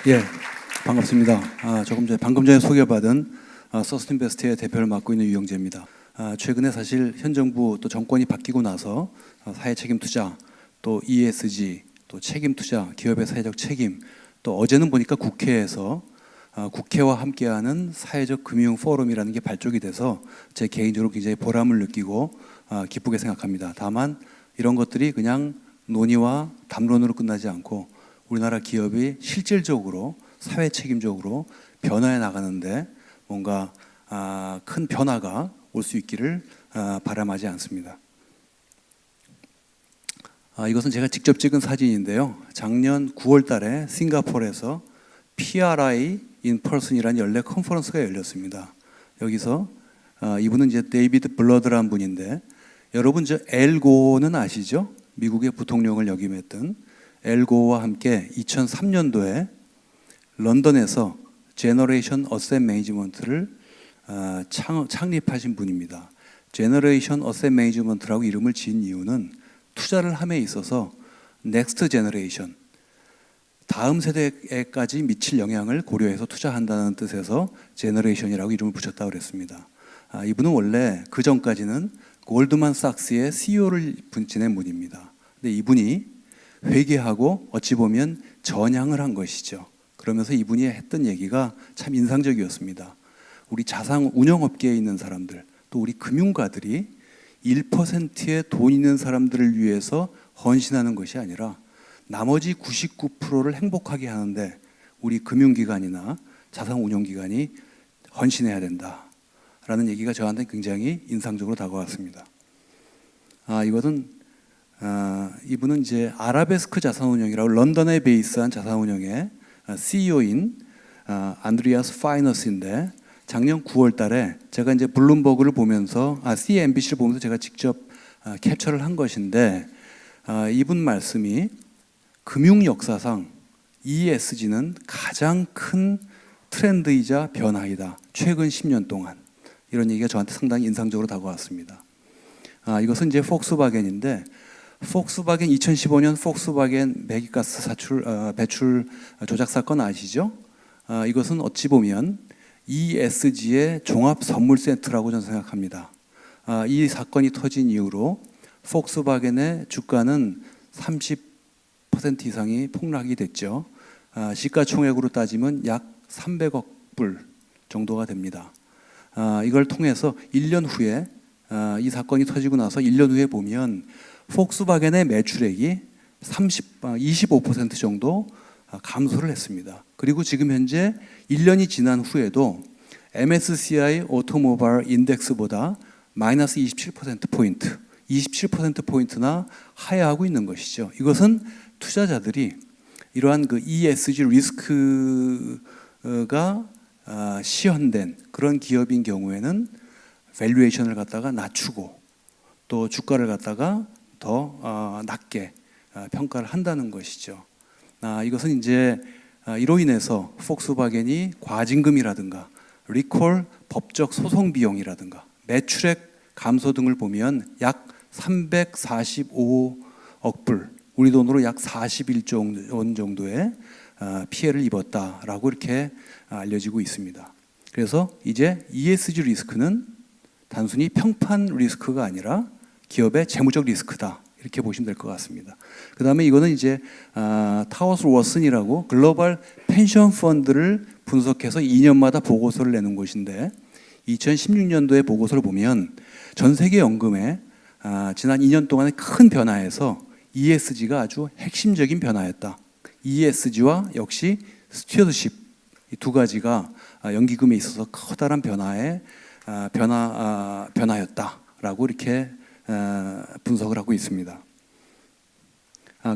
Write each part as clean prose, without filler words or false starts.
예, 반갑습니다. 방금 전에 소개받은 서스틴베스트의 대표를 맡고 있는 유영재입니다. 최근에 사실 현 정부 또 정권이 바뀌고 나서 사회 책임 투자, 또 ESG, 또 책임 투자, 기업의 사회적 책임, 또 어제는 보니까 국회에서 국회와 함께하는 사회적 금융 포럼이라는 게 발족이 돼서 제 개인적으로 굉장히 보람을 느끼고 기쁘게 생각합니다. 다만 이런 것들이 그냥 논의와 담론으로 끝나지 않고 우리나라 기업이 실질적으로 사회 책임적으로 변화해 나가는데 뭔가 큰 변화가 올 수 있기를 바람하지 않습니다. 이것은 제가 직접 찍은 사진인데요. 작년 9월 달에 싱가포르에서 PRI in person이라는 연례 컨퍼런스가 열렸습니다. 여기서 이분은 이제 데이비드 블러드라는 분인데, 여러분 저 엘고는 아시죠? 미국의 부통령을 역임했던 엘고와 함께 2003년도에 런던에서 제너레이션 어셋 매니지먼트를 창립하신 분입니다. 제너레이션 어셋 매니지먼트라고 이름을 지은 이유는 투자를 함에 있어서 넥스트 제너레이션, 다음 세대에까지 미칠 영향을 고려해서 투자한다는 뜻에서 제너레이션이라고 이름을 붙였다고 그랬습니다. 이분은 원래 그 전까지는 골드만삭스의 CEO를 지낸 분입니다. 근데 이분이 회개하고 어찌 보면 전향을 한 것이죠. 그러면서 이분이 했던 얘기가 참 인상적이었습니다. 우리 자산 운영업계에 있는 사람들, 또 우리 금융가들이 1%의 돈 있는 사람들을 위해서 헌신하는 것이 아니라 나머지 99%를 행복하게 하는데 우리 금융기관이나 자산운용기관이 헌신해야 된다라는 얘기가 저한테 굉장히 인상적으로 다가왔습니다. 이분은 이제 아라베스크 자산운용이라고 런던에 베이스한 자산운용의 CEO인 안드리아스 파이너스인데, 작년 9월 달에 제가 이제 블룸버그를 보면서 CNBC를 보면서 제가 직접 캡처를 한 것인데, 이분 말씀이 금융 역사상 ESG는 가장 큰 트렌드이자 변화이다. 최근 10년 동안. 이런 얘기가 저한테 상당히 인상적으로 다가왔습니다. 이것은 이제 폭스바겐인데, 폭스바겐 2015년 폭스바겐 배기가스 배출 조작 사건 아시죠? 이것은 어찌 보면 ESG의 종합 선물 세트라고 저는 생각합니다. 이 사건이 터진 이후로 폭스바겐의 주가는 30% 이상이 폭락이 됐죠. 시가총액으로 따지면 약 300억 불 정도가 됩니다. 이걸 통해서 1년 후에 이 사건이 터지고 나서 1년 후에 보면 폭스바겐의 매출액이 25% 정도 감소를 했습니다. 그리고 지금 현재 1년이 지난 후에도 MSCI 오토모바일 인덱스보다 마이너스 27%포인트, 27%포인트나 하회하고 있는 것이죠. 이것은 투자자들이 이러한 그 ESG 리스크가 시현된 그런 기업인 경우에는 밸류에이션을 갖다가 낮추고 또 주가를 갖다가 더 낮게 평가를 한다는 것이죠. 이것은 이제 이로 인해서 폭스바겐이 과징금이라든가 리콜 법적 소송 비용이라든가 매출액 감소 등을 보면 약 345억 불, 우리 돈으로 약 41조 원 정도의 피해를 입었다라고 이렇게 알려지고 있습니다. 그래서 이제 ESG 리스크는 단순히 평판 리스크가 아니라 기업의 재무적 리스크다, 이렇게 보시면 될 것 같습니다. 그 다음에 이거는 이제 타워스 워슨이라고 글로벌 펜션 펀드를 분석해서 2년마다 보고서를 내는 곳인데, 2016년도에 보고서를 보면 전 세계 연금의 지난 2년 동안의 큰 변화에서 ESG가 아주 핵심적인 변화였다. ESG와 역시 스튜어드십, 이 두 가지가 연기금에 있어서 커다란 변화였다라고 이렇게 분석을 하고 있습니다.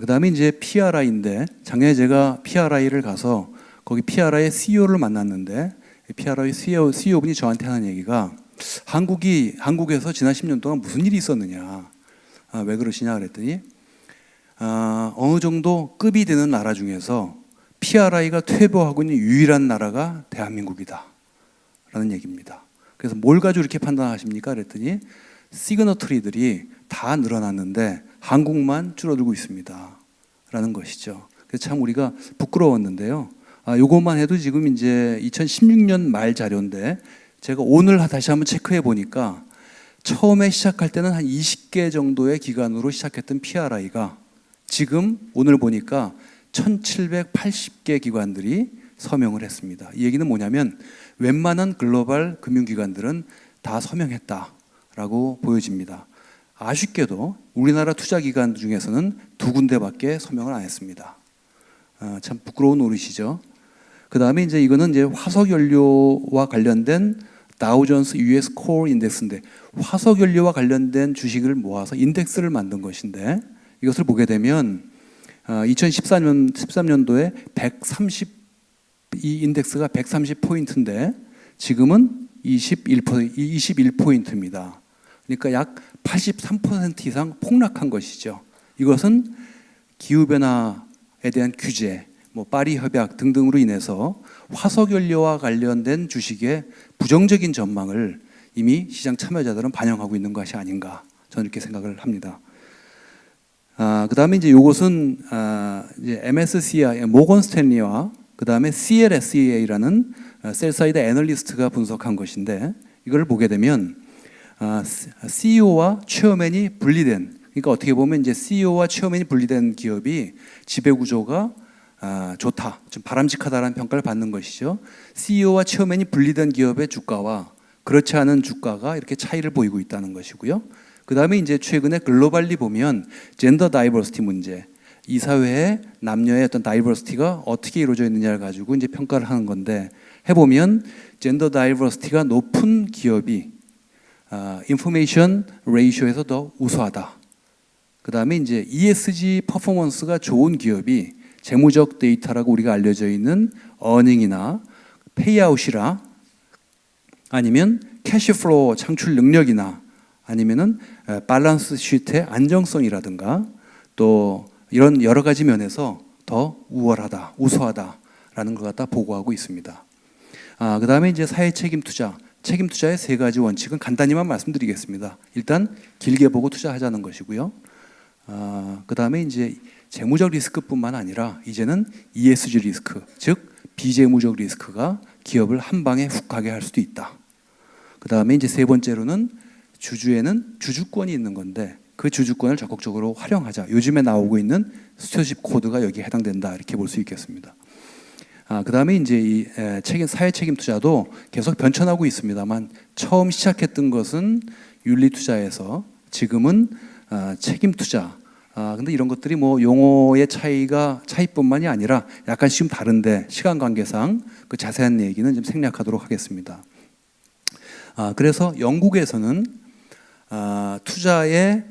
그 다음에 이제 PRI인데, 작년에 제가 PRI를 가서 거기 PRI의 CEO를 만났는데, PRI CEO분이 저한테 하는 얘기가 한국에서 지난 10년 동안 무슨 일이 있었느냐, 왜 그러시냐 그랬더니 어느 정도 급이 되는 나라 중에서 PRI가 퇴보하고 있는 유일한 나라가 대한민국이다 라는 얘기입니다. 그래서 뭘 가지고 이렇게 판단하십니까 그랬더니 시그너트리들이 다 늘어났는데 한국만 줄어들고 있습니다 라는 것이죠. 그래서 참 우리가 부끄러웠는데요. 요것만 해도 지금 이제 2016년 말 자료인데 제가 오늘 다시 한번 체크해 보니까 처음에 시작할 때는 한 20개 정도의 기관으로 시작했던 PRI가 지금 오늘 보니까 1780개 기관들이 서명을 했습니다. 이 얘기는 뭐냐면 웬만한 글로벌 금융기관들은 다 서명했다라고 보여집니다. 아쉽게도 우리나라 투자기관 중에서는 2군데밖에 서명을 안 했습니다. 참 부끄러운 노릇이죠. 그 다음에 이제 이거는 이제 화석연료와 관련된 다우존스 US 코어 인덱스인데 화석연료와 관련된 주식을 모아서 인덱스를 만든 것인데 이것을 보게 되면 2013년도에 130이 인덱스가 130포인트인데 지금은 21포인트입니다. 그러니까 약 83% 이상 폭락한 것이죠. 이것은 기후변화에 대한 규제, 파리 협약 등등으로 인해서 화석연료와 관련된 주식의 부정적인 전망을 이미 시장 참여자들은 반영하고 있는 것이 아닌가 저는 이렇게 생각을 합니다. 그 다음에 이제 이것은 이제 MSCI, 모건 스탠리와 그 다음에 CLSA라는 셀사이드 애널리스트가 분석한 것인데 이걸 보게 되면 CEO와 체어맨이 분리된, 그러니까 어떻게 보면 이제 CEO와 체어맨이 분리된 기업이 지배구조가 좋다, 좀 바람직하다라는 평가를 받는 것이죠. CEO와 체어맨이 분리된 기업의 주가와 그렇지 않은 주가가 이렇게 차이를 보이고 있다는 것이고요. 그 다음에 이제 최근에 글로벌리 보면 젠더 다이버시티 문제, 이 사회의 남녀의 어떤 다이버시티가 어떻게 이루어져 있느냐를 가지고 이제 평가를 하는 건데 해보면 젠더 다이버시티가 높은 기업이 인포메이션 레이쇼에서 더 우수하다. 그 다음에 이제 ESG 퍼포먼스가 좋은 기업이 재무적 데이터라고 우리가 알려져 있는 어닝이나 페이아웃이라 아니면 캐시플로우 창출 능력이나 아니면은 밸런스 시트의 안정성이라든가 또 이런 여러 가지 면에서 더 우월하다, 우수하다라는 걸 갖다 보고하고 있습니다. 그 다음에 이제 사회 책임 투자, 책임 투자의 3가지 원칙은 간단히만 말씀드리겠습니다. 일단 길게 보고 투자하자는 것이고요. 그 다음에 이제 재무적 리스크뿐만 아니라 이제는 ESG 리스크, 즉 비재무적 리스크가 기업을 한 방에 훅 가게 할 수도 있다. 그 다음에 이제 3번째로는 주주에는 주주권이 있는 건데 그 주주권을 적극적으로 활용하자. 요즘에 나오고 있는 스튜어십 코드가 여기에 해당된다 이렇게 볼 수 있겠습니다. 그 다음에 이제 이 사회 책임 투자도 계속 변천하고 있습니다만 처음 시작했던 것은 윤리 투자에서 지금은 책임 투자. 근데 이런 것들이 뭐 용어의 차이뿐만이 아니라 약간씩 좀 다른데 시간 관계상 그 자세한 얘기는 좀 생략하도록 하겠습니다. 그래서 영국에서는 투자의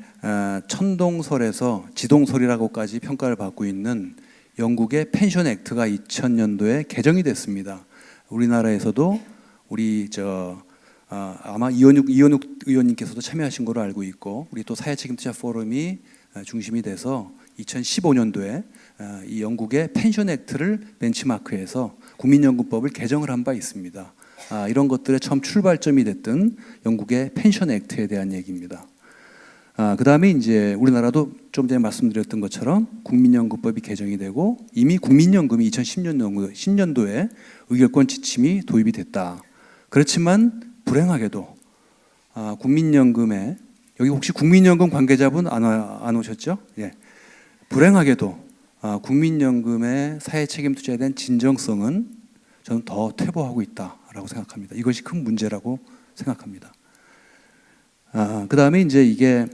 천동설에서 지동설이라고까지 평가를 받고 있는 영국의 펜션 액트가 2000년도에 개정이 됐습니다. 우리나라에서도 우리 아마 이원육 의원님께서도 참여하신 걸로 알고 있고 우리 또 사회책임투자 포럼이 중심이 돼서 2015년도에 이 영국의 펜션 액트를 벤치마크해서 국민연금법을 개정을 한 바 있습니다. 이런 것들의 처음 출발점이 됐던 영국의 펜션 액트에 대한 얘기입니다. 그 다음에 이제 우리나라도 좀 전에 말씀드렸던 것처럼 국민연금법이 개정이 되고 이미 국민연금이 2010년도에 의결권 지침이 도입이 됐다. 그렇지만 불행하게도 국민연금에 여기 혹시 국민연금 관계자분 안 오셨죠? 예. 불행하게도 국민연금의 사회 책임 투자에 대한 진정성은 저는 더 퇴보하고 있다라고 생각합니다. 이것이 큰 문제라고 생각합니다. 그 다음에 이제 이게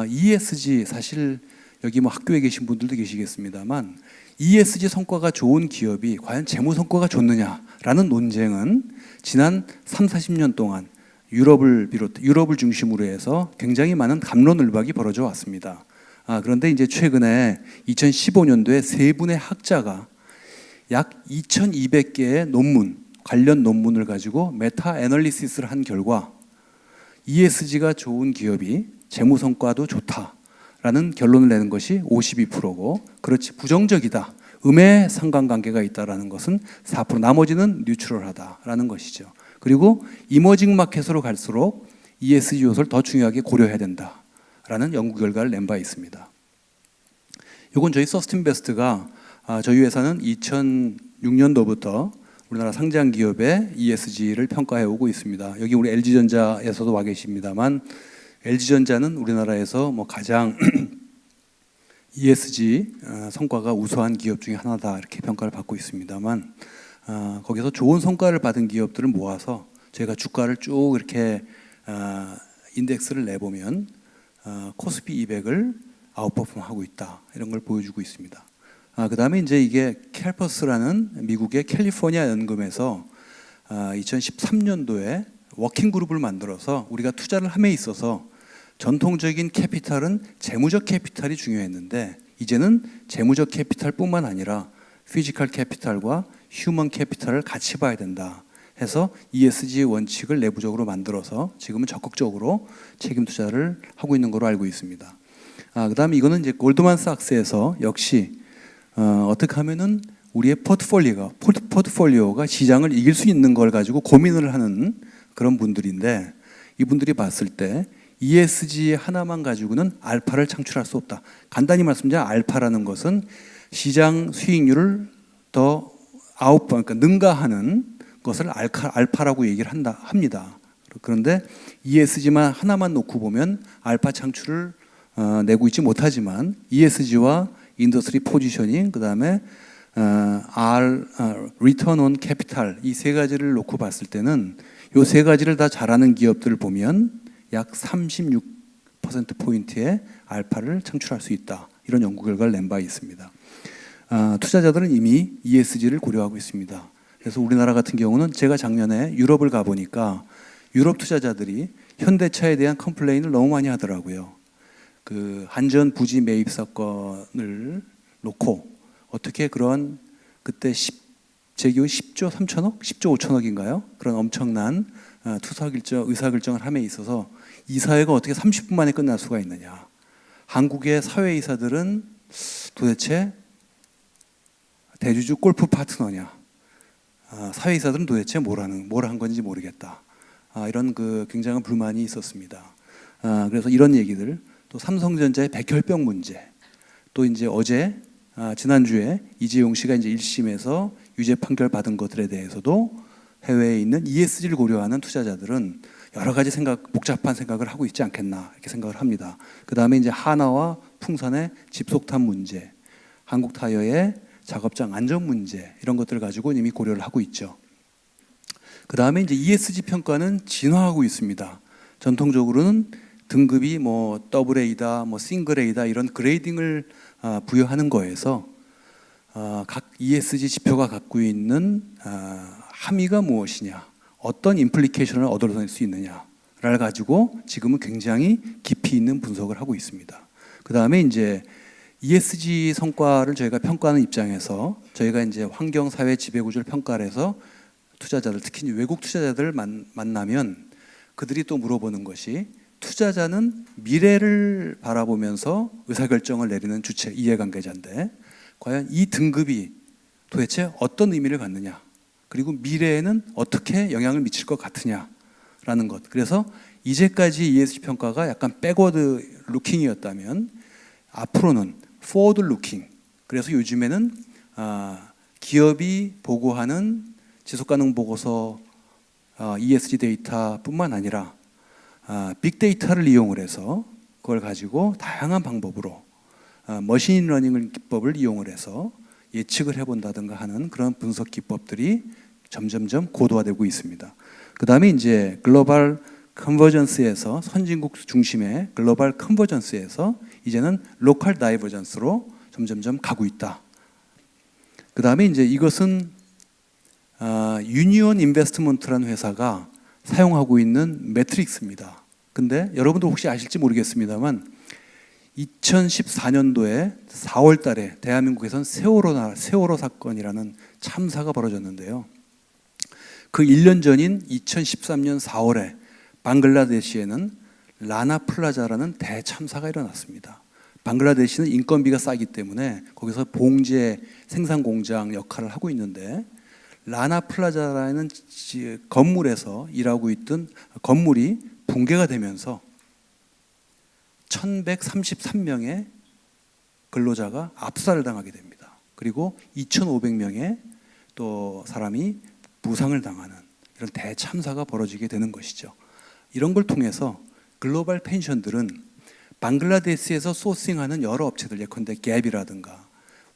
ESG 사실 여기 뭐 학교에 계신 분들도 계시겠습니다만 ESG 성과가 좋은 기업이 과연 재무 성과가 좋느냐라는 논쟁은 지난 30-40년 동안 유럽을 중심으로 해서 굉장히 많은 갑론을박이 벌어져 왔습니다. 그런데 이제 최근에 2015년도에 3분의 학자가 약 2,200개의 관련 논문을 가지고 메타 애널리시스를 한 결과 ESG가 좋은 기업이 재무 성과도 좋다라는 결론을 내는 것이 52%고 그렇지 부정적이다. 음의 상관관계가 있다라는 것은 4%, 나머지는 뉴트럴하다라는 것이죠. 그리고 이머징 마켓으로 갈수록 ESG 요소를 더 중요하게 고려해야 된다라는 연구 결과를 낸 바 있습니다. 이건 저희 서스틴베스트가 저희 회사는 2006 2006년도부터 우리나라 상장 기업의 ESG를 평가해 오고 있습니다. 여기 우리 LG전자에서도 와 계십니다만 LG전자는 우리나라에서 뭐 가장 ESG 성과가 우수한 기업 중에 하나다 이렇게 평가를 받고 있습니다만 거기서 좋은 성과를 받은 기업들을 모아서 저희가 주가를 쭉 이렇게 인덱스를 내보면 코스피 200을 아웃퍼폼하고 있다 이런 걸 보여주고 있습니다. 그 다음에 이제 이게 캘퍼스라는 미국의 캘리포니아 연금에서 2013년도에 워킹 그룹을 만들어서 우리가 투자를 함에 있어서 전통적인 캐피탈은 재무적 캐피탈이 중요했는데 이제는 재무적 캐피탈뿐만 아니라 피지컬 캐피탈과 휴먼 캐피탈을 같이 봐야 된다 해서 ESG 원칙을 내부적으로 만들어서 지금은 적극적으로 책임 투자를 하고 있는 걸로 알고 있습니다. 그다음에 이거는 이제 골드만삭스에서 역시 어떻게 하면은 우리의 포트폴리오가 시장을 이길 수 있는 걸 가지고 고민을 하는 그런 분들인데 이분들이 봤을 때 ESG 하나만 가지고는 알파를 창출할 수 없다. 간단히 말씀드리면 알파라는 것은 시장 수익률을 더 그러니까 능가하는 것을 알파라고 얘기를 합니다. 그런데 ESG만 하나만 놓고 보면 알파 창출을 내고 있지 못하지만 ESG와 인더스트리 포지셔닝 그다음에 리턴 온 캐피탈 이 세 가지를 놓고 봤을 때는 이 세 가지를 다 잘하는 기업들을 보면 약 36%포인트의 알파를 창출할 수 있다. 이런 연구 결과를 낸 바 있습니다. 투자자들은 이미 ESG를 고려하고 있습니다. 그래서 우리나라 같은 경우는 제가 작년에 유럽을 가보니까 유럽 투자자들이 현대차에 대한 컴플레인을 너무 많이 하더라고요. 그 한전 부지 매입 사건을 놓고 어떻게 그런 그때 제 기억에 10조 3천억? 10조 5천억인가요? 그런 엄청난 의사결정을 함에 있어서 이사회가 어떻게 30분 만에 끝날 수가 있느냐. 한국의 사회이사들은 도대체 대주주 골프 파트너냐. 사회이사들은 도대체 뭘 한 건지 모르겠다. 이런 그 굉장한 불만이 있었습니다. 그래서 이런 얘기들 또 삼성전자의 백혈병 문제 또 이제 어제 지난주에 이재용 씨가 이제 1심에서 유죄 판결 받은 것들에 대해서도 해외에 있는 ESG를 고려하는 투자자들은 여러 가지 복잡한 생각을 하고 있지 않겠나 이렇게 생각을 합니다. 그 다음에 이제 하나와 풍선의 집속탄 문제, 한국 타이어의 작업장 안전 문제 이런 것들을 가지고 이미 고려를 하고 있죠. 그 다음에 이제 ESG 평가는 진화하고 있습니다. 전통적으로는 등급이 뭐 AA, 뭐 싱글 A다 이런 그레이딩을 부여하는 거에서 각 ESG 지표가 갖고 있는 함의가 무엇이냐, 어떤 임플리케이션을 얻어낼 수 있느냐를 가지고 지금은 굉장히 깊이 있는 분석을 하고 있습니다. 그 다음에 이제 ESG 성과를 저희가 평가하는 입장에서 저희가 이제 환경, 사회, 지배구조를 평가를 해서 투자자들, 특히 외국 투자자들을 만나면 그들이 또 물어보는 것이 투자자는 미래를 바라보면서 의사결정을 내리는 주체, 이해관계자인데 과연 이 등급이 도대체 어떤 의미를 갖느냐 그리고 미래에는 어떻게 영향을 미칠 것 같으냐라는 것. 그래서 이제까지 ESG 평가가 약간 백워드 루킹이었다면 앞으로는 포워드 루킹. 그래서 요즘에는 기업이 보고하는 지속가능 보고서 ESG 데이터뿐만 아니라 빅데이터를 이용을 해서 그걸 가지고 다양한 방법으로 머신러닝 기법을 이용을 해서 예측을 해본다든가 하는 그런 분석 기법들이 점점점 고도화되고 있습니다. 그 다음에 이제 글로벌 컨버전스에서 선진국 중심의 글로벌 컨버전스에서 이제는 로컬 다이버전스로 점점점 가고 있다. 그 다음에 이제 이것은 유니온 인베스트먼트라는 회사가 사용하고 있는 매트릭스입니다. 근데 여러분들 혹시 아실지 모르겠습니다만 2014년도에 4월 달에 대한민국에선 세월호 사건이라는 참사가 벌어졌는데요. 그 1년 전인 2013년 4월에 방글라데시에는 라나 플라자라는 대참사가 일어났습니다. 방글라데시는 인건비가 싸기 때문에 거기서 봉제 생산 공장 역할을 하고 있는데 라나 플라자라는 건물에서 일하고 있던 건물이 붕괴가 되면서 1133명의 근로자가 압살을 당하게 됩니다. 그리고 2500명의 또 사람이 부상을 당하는 이런 대참사가 벌어지게 되는 것이죠. 이런 걸 통해서 글로벌 펜션들은 방글라데시에서 소싱하는 여러 업체들, 예컨대 갭이라든가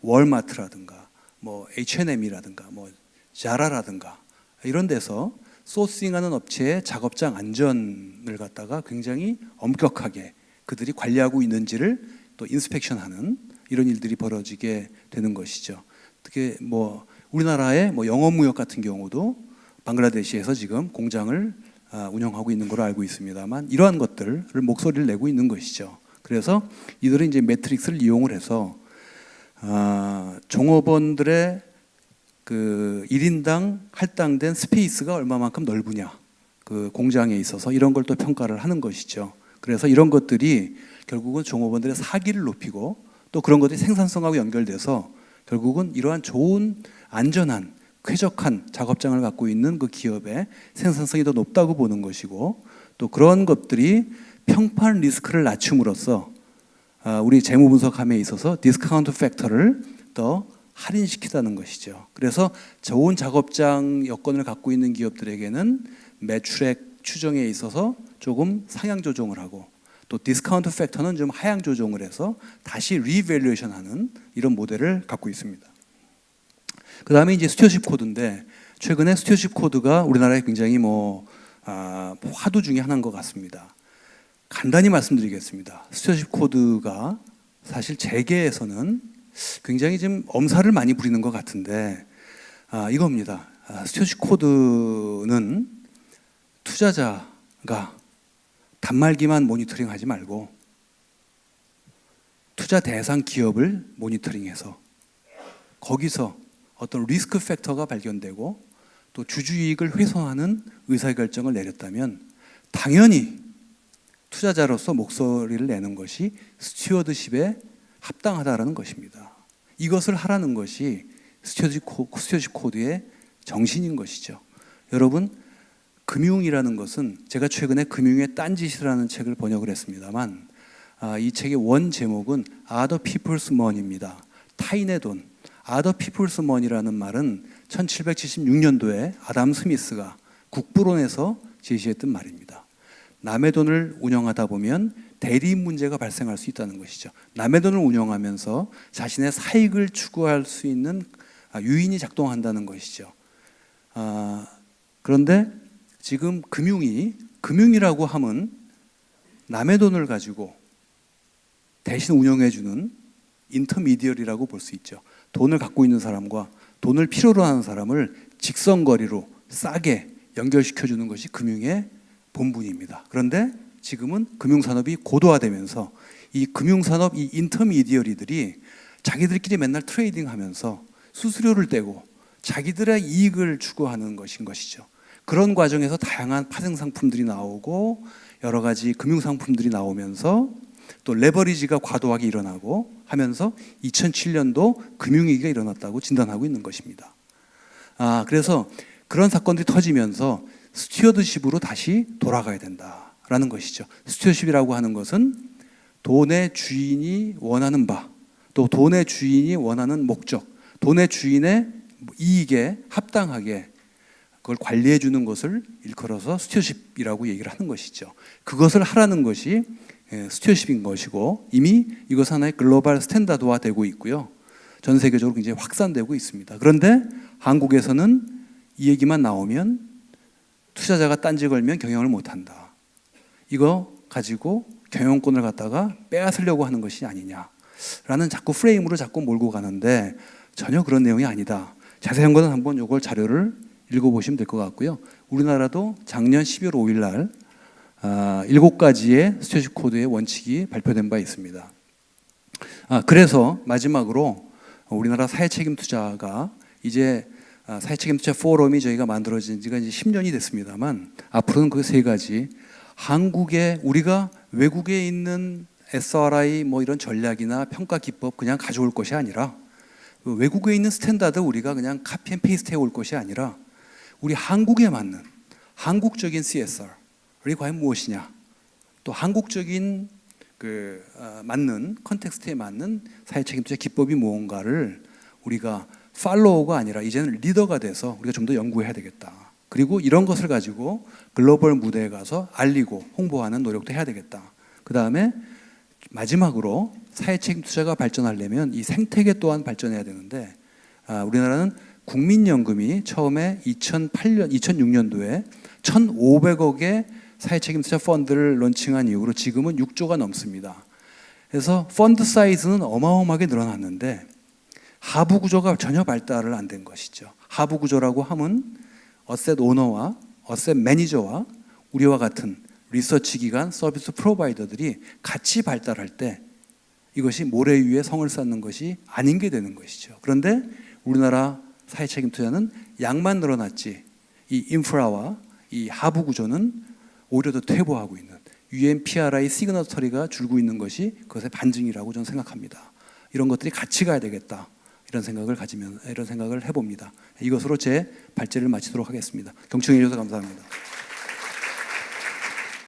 월마트라든가 뭐 H&M이라든가 뭐 자라라든가 이런 데서 소싱하는 업체의 작업장 안전을 갖다가 굉장히 엄격하게 그들이 관리하고 있는지를 또 인스펙션하는 이런 일들이 벌어지게 되는 것이죠. 특히 뭐 우리나라의 뭐 영업무역 같은 경우도 방글라데시에서 지금 공장을 운영하고 있는 걸로 알고 있습니다만 이러한 것들을 목소리를 내고 있는 것이죠. 그래서 이들은 이제 매트릭스를 이용을 해서 종업원들의 그 1인당 할당된 스페이스가 얼마만큼 넓으냐, 그 공장에 있어서 이런 걸 또 평가를 하는 것이죠. 그래서 이런 것들이 결국은 종업원들의 사기를 높이고 또 그런 것들이 생산성하고 연결돼서 결국은 이러한 좋은 안전한 쾌적한 작업장을 갖고 있는 그 기업의 생산성이 더 높다고 보는 것이고 또 그런 것들이 평판 리스크를 낮춤으로써 우리 재무 분석함에 있어서 디스카운트 팩터를 더 할인시키다는 것이죠. 그래서 좋은 작업장 여건을 갖고 있는 기업들에게는 매출액 추정에 있어서 조금 상향 조정을 하고 또 디스카운트 팩터는 좀 하향 조정을 해서 다시 리밸류에이션하는 이런 모델을 갖고 있습니다. 그 다음에 이제 스튜어십 코드인데 최근에 스튜어십 코드가 우리나라에 굉장히 화두 중에 하나인 것 같습니다. 간단히 말씀드리겠습니다. 스튜어십 코드가 사실 재계에서는 굉장히 좀 엄살을 많이 부리는 것 같은데 이겁니다. 스튜어십 코드는 투자자가 단말기만 모니터링하지 말고 투자 대상 기업을 모니터링해서 거기서 어떤 리스크 팩터가 발견되고 또 주주이익을 훼손하는 의사결정을 내렸다면 당연히 투자자로서 목소리를 내는 것이 스튜어드십에 합당하다라는 것입니다. 이것을 하라는 것이 스튜어드십 코드의 정신인 것이죠. 여러분, 금융이라는 것은 제가 최근에 금융의 딴짓이라는 책을 번역을 했습니다만 이 책의 원 제목은 Other People's Money입니다. 타인의 돈. Other People's Money라는 말은 1776년도에 아담 스미스가 국부론에서 제시했던 말입니다. 남의 돈을 운영하다 보면 대리인 문제가 발생할 수 있다는 것이죠. 남의 돈을 운영하면서 자신의 사익을 추구할 수 있는 유인이 작동한다는 것이죠. 그런데 지금 금융이라고 하면 남의 돈을 가지고 대신 운영해주는 인터미디어리라고 볼 수 있죠. 돈을 갖고 있는 사람과 돈을 필요로 하는 사람을 직선거리로 싸게 연결시켜주는 것이 금융의 본분입니다. 그런데 지금은 금융산업이 고도화되면서 이 금융산업 이 인터미디어리들이 자기들끼리 맨날 트레이딩하면서 수수료를 떼고 자기들의 이익을 추구하는 것인 것이죠. 그런 과정에서 다양한 파생 상품들이 나오고 여러 가지 금융 상품들이 나오면서 또 레버리지가 과도하게 일어나고 하면서 2007년도 금융위기가 일어났다고 진단하고 있는 것입니다. 그래서 그런 사건들이 터지면서 스튜어드십으로 다시 돌아가야 된다라는 것이죠. 스튜어드십이라고 하는 것은 돈의 주인이 원하는 바, 또 돈의 주인이 원하는 목적, 돈의 주인의 이익에 합당하게 그걸 관리해 주는 것을 일컬어서 스튜어드십이라고 얘기를 하는 것이죠. 그것을 하라는 것이 스튜어드십인 것이고 이미 이것 하나의 글로벌 스탠다드화 되고 있고요. 전 세계적으로 굉장히 확산되고 있습니다. 그런데 한국에서는 이 얘기만 나오면 투자자가 딴지 걸면 경영을 못한다. 이거 가지고 경영권을 갖다가 빼앗으려고 하는 것이 아니냐라는 자꾸 프레임으로 자꾸 몰고 가는데 전혀 그런 내용이 아니다. 자세한 거는 한번 이걸 자료를 읽어보시면 될 것 같고요. 우리나라도 작년 12월 5일 날 7가지의 스튜어드십 코드의 원칙이 발표된 바 있습니다. 그래서 마지막으로 우리나라 사회책임 투자가 이제 사회책임 투자 포럼이 저희가 만들어진 지가 이제 10년이 됐습니다만 앞으로는 그 3가지 한국에 우리가 외국에 있는 SRI 뭐 이런 전략이나 평가 기법 그냥 가져올 것이 아니라 외국에 있는 스탠다드 우리가 그냥 카피 앤 페이스트 해올 것이 아니라 우리 한국에 맞는 한국적인 CSR이 과연 무엇이냐 또 한국적인 맞는 컨텍스트에 맞는 사회책임 투자 기법이 무언가를 우리가 팔로워가 아니라 이제는 리더가 돼서 우리가 좀 더 연구해야 되겠다. 그리고 이런 것을 가지고 글로벌 무대에 가서 알리고 홍보하는 노력도 해야 되겠다. 그 다음에 마지막으로 사회책임 투자가 발전하려면 이 생태계 또한 발전해야 되는데 우리나라는 국민연금이 처음에 2006년도에 1,500억의 사회책임 투자 펀드를 론칭한 이후로 지금은 6조가 넘습니다. 그래서 펀드 사이즈는 어마어마하게 늘어났는데 하부 구조가 전혀 발달을 안 된 것이죠. 하부 구조라고 하면 어셋 오너와 어셋 매니저와 우리와 같은 리서치 기관, 서비스 프로바이더들이 같이 발달할 때 이것이 모래 위에 성을 쌓는 것이 아닌 게 되는 것이죠. 그런데 우리나라 사회책임 투자는 양만 늘어났지 이 인프라와 이 하부 구조는 오히려 더 퇴보하고 있는 UNPRI 시그너터리가 줄고 있는 것이 그것의 반증이라고 저는 생각합니다. 이런 것들이 같이 가야 되겠다. 이런 생각을 해봅니다. 이것으로 제 발제를 마치도록 하겠습니다. 경청해 주셔서 감사합니다.